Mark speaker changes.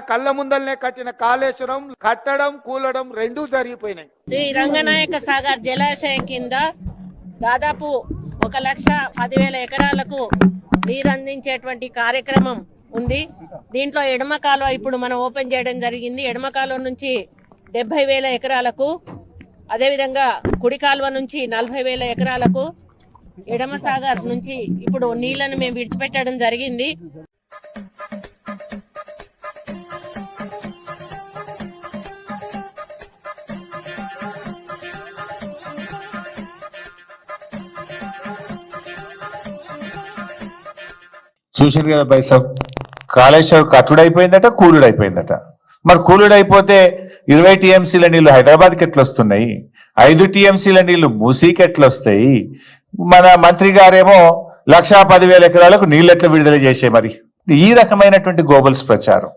Speaker 1: కళ్ళ ముందల్నే కట్టిన కాళేశ్వరం కట్టడం కూలడం రెండూ జరిగిపోయినాయి.
Speaker 2: శ్రీ రంగనాయక సాగర్ జలాశయం కింద దాదాపు 1,10,000 ఎకరాలకు నీరు అందించేటువంటి కార్యక్రమం ఉంది. దీంట్లో ఎడమ కాలువ ఇప్పుడు మనం ఓపెన్ చేయడం జరిగింది. ఎడమ కాలువ నుంచి 70,000 ఎకరాలకు, అదేవిధంగా కుడి కాలువ నుంచి 40,000 ఎకరాలకు, ఎడమ సాగర్ నుంచి ఇప్పుడు నీళ్లను మేము విడిచిపెట్టడం జరిగింది.
Speaker 3: చూసింది కదా బైసాబ్, కాళేశ్వరం కట్టుడైపోయిందట, కూలుడైపోయిందట. మరి కూలుడైపోతే 20 టీఎంసీల నీళ్లు హైదరాబాద్కి ఎట్లా వస్తున్నాయి? 5 టీఎంసీల నీళ్లు మూసీకి ఎట్లా వస్తాయి? మన మంత్రి గారేమో 1,10,000 ఎకరాలకు నీళ్ళు ఎట్లా విడుదల చేసే? మరి ఈ రకమైనటువంటి గోబల్స్ ప్రచారం.